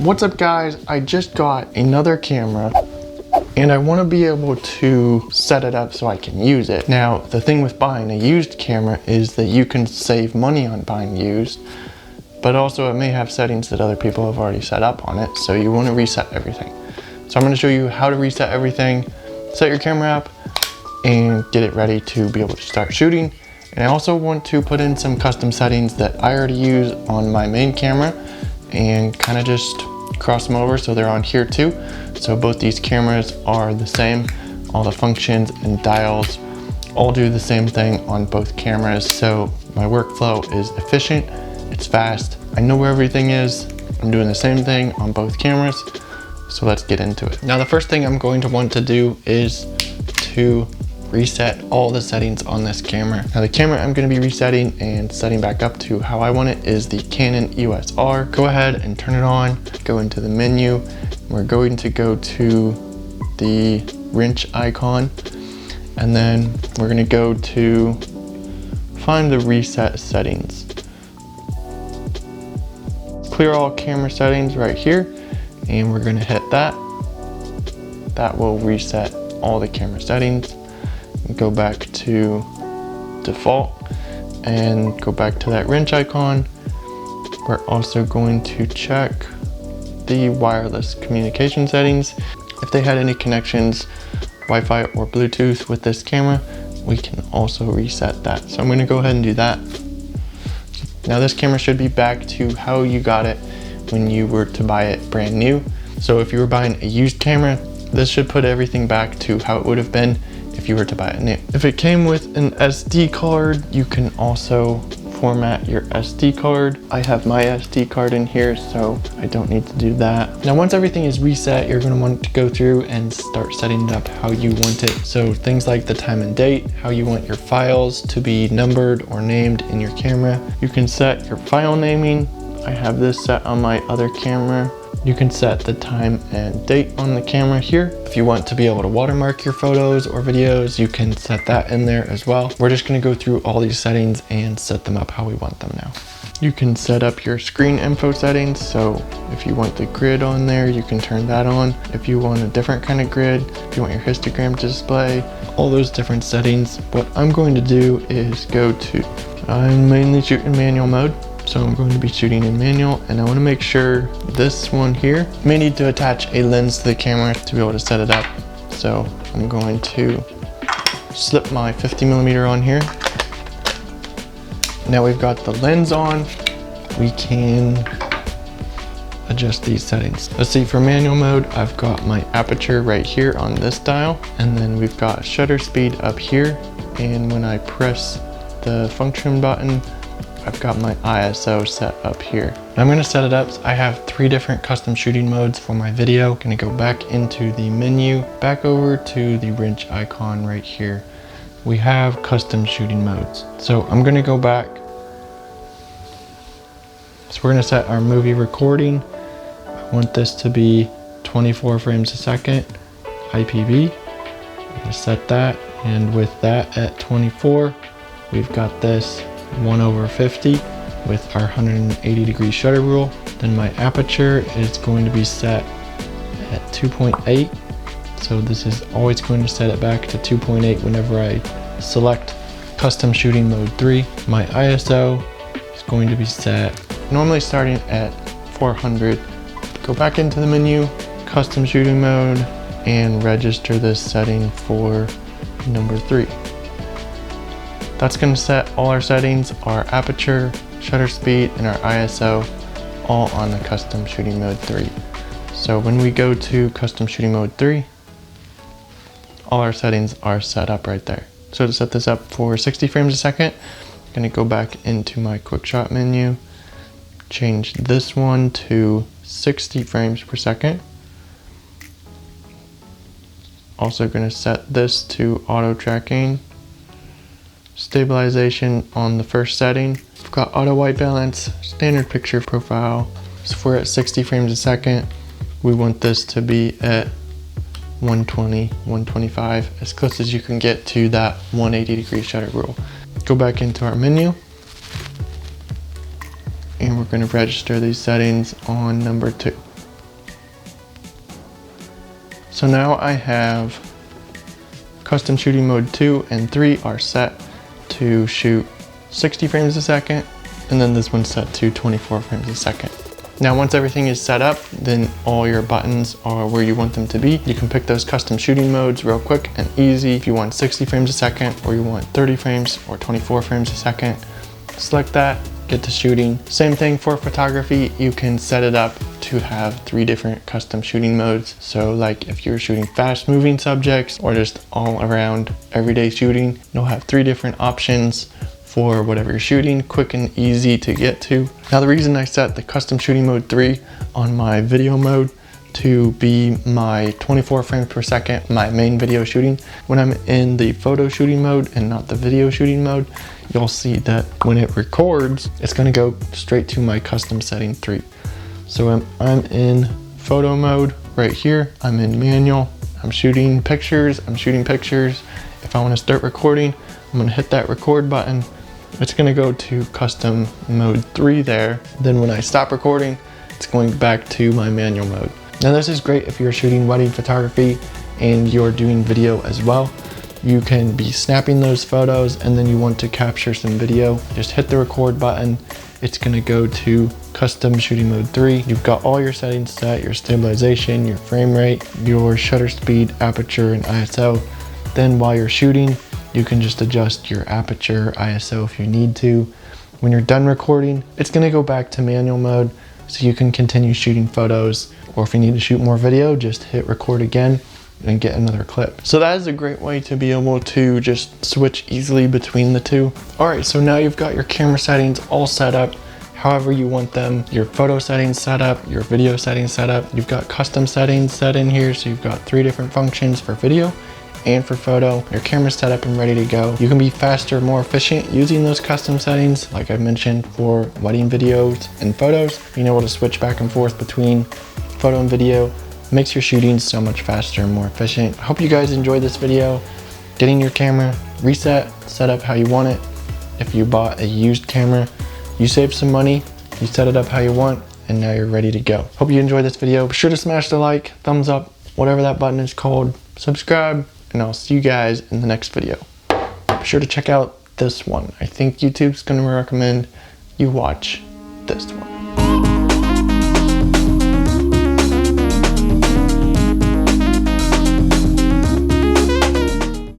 What's up guys, I just got another camera and I want to be able to set it up so I can use it. Now the thing with buying a used camera is that you can save money on buying used, but also it may have settings that other people have already set up on it, so you want to reset everything. So I'm going to show you how to reset everything, set your camera up, and get it ready to be able to start shooting. And I also want to put in some custom settings that I already use on my main camera and kind of just cross them over so they're on here too. So both these cameras are the same. All the functions and dials all do the same thing on both cameras. So my workflow is efficient, it's fast, I know where everything is. I'm doing the same thing on both cameras. So let's get into it. Now the first thing I'm going to want to do is to reset all the settings on this camera. Now the camera I'm going to be resetting and setting back up to how I want it is the Canon EOS R. Go ahead and turn it on, go into the menu. We're going to go to the wrench icon, and then we're going to go to find the reset settings. Clear all camera settings right here, and we're going to hit that. That will reset all the camera settings. Go back to default and go back to that wrench icon. We're also going to check the wireless communication settings. If they had any connections, Wi-Fi or Bluetooth with this camera, we can also reset that. So I'm going to go ahead and do that. Now this camera should be back to how you got it when you were to buy it brand new. So if you were buying a used camera, this should put everything back to how it would have been if you were to buy it new. If it came with an SD card, you can also format your SD card. I have my SD card in here, so I don't need to do that. Now once everything is reset, you're going to want to go through and start setting it up how you want it. So things like the time and date, how you want your files to be numbered or named in your camera. You can set your file naming. I have this set on my other camera. You can set the time and date on the camera here. If you want to be able to watermark your photos or videos, you can set that in there as well. We're just going to go through all these settings and set them up how we want them now. You can set up your screen info settings. So if you want the grid on there, you can turn that on. If you want a different kind of grid, if you want your histogram to display, all those different settings. What I'm going to do is I'm mainly shooting manual mode. So I'm going to be shooting in manual, and I want to make sure this one here, I may need to attach a lens to the camera to be able to set it up. So I'm going to slip my 50mm on here. Now we've got the lens on, we can adjust these settings. Let's see, for manual mode, I've got my aperture right here on this dial, and then we've got shutter speed up here. And when I press the function button, I've got my ISO set up here. I'm going to set it up. I have 3 different custom shooting modes for my video. I'm going to go back into the menu, back over to the wrench icon right here. We have custom shooting modes. So I'm going to go back. So we're going to set our movie recording. I want this to be 24 frames a second, IPV. I'm going to set that, and with that at 24, we've got this 1/50 with our 180-degree shutter rule. Then my aperture is going to be set at 2.8. So this is always going to set it back to 2.8 whenever I select custom shooting mode 3. My ISO is going to be set normally starting at 400. Go back into the menu, custom shooting mode, and register this setting for number 3. That's going to set all our settings, our aperture, shutter speed, and our ISO, all on the custom shooting mode 3. So when we go to custom shooting mode 3, all our settings are set up right there. So to set this up for 60 frames a second, I'm going to go back into my quick shot menu, change this one to 60 frames per second. Also going to set this to auto tracking. Stabilization on the first setting. We've got auto white balance, standard picture profile. So if we're at 60 frames a second, we want this to be at 120, 125, as close as you can get to that 180-degree shutter rule. Go back into our menu, and we're going to register these settings on number 2. So now I have custom shooting mode 2 and 3 are set to shoot 60 frames a second, and then this one's set to 24 frames a second. Now once everything is set up, then all your buttons are where you want them to be. You can pick those custom shooting modes real quick and easy. If you want 60 frames a second, or you want 30 frames or 24 frames a second, select that, get to shooting. Same thing for photography, you can set it up to have 3 different custom shooting modes. So like if you're shooting fast moving subjects or just all around everyday shooting, you'll have 3 different options for whatever you're shooting, quick and easy to get to. Now the reason I set the custom shooting mode 3 on my video mode to be my 24 frames per second, my main video shooting, when I'm in the photo shooting mode and not the video shooting mode, you'll see that when it records, it's gonna go straight to my custom setting 3. So I'm in photo mode right here, I'm in manual, I'm shooting pictures. If I wanna start recording, I'm gonna hit that record button. It's gonna go to custom mode 3 there. Then when I stop recording, it's going back to my manual mode. Now this is great if you're shooting wedding photography and you're doing video as well. You can be snapping those photos and then you want to capture some video. Just hit the record button. It's gonna go to custom shooting mode 3. You've got all your settings set, your stabilization, your frame rate, your shutter speed, aperture, and ISO. Then while you're shooting, you can just adjust your aperture, ISO if you need to. When you're done recording, it's gonna go back to manual mode so you can continue shooting photos, or if you need to shoot more video, just hit record again and get another clip. So that is a great way to be able to just switch easily between the two. All right, so now you've got your camera settings all set up however you want them, your photo settings set up, your video settings set up. You've got custom settings set in here, so you've got 3 different functions for video and for photo. Your camera's set up and ready to go. You can be faster, more efficient using those custom settings, like I mentioned, for wedding videos and photos. Being able to switch back and forth between photo and video makes your shooting so much faster and more efficient. I hope you guys enjoyed this video. Getting your camera reset, set up how you want it. If you bought a used camera, you saved some money, you set it up how you want, and now you're ready to go. Hope you enjoyed this video. Be sure to smash the like, thumbs up, whatever that button is called, subscribe, and I'll see you guys in the next video. Be sure to check out this one. I think YouTube's gonna recommend you watch this one.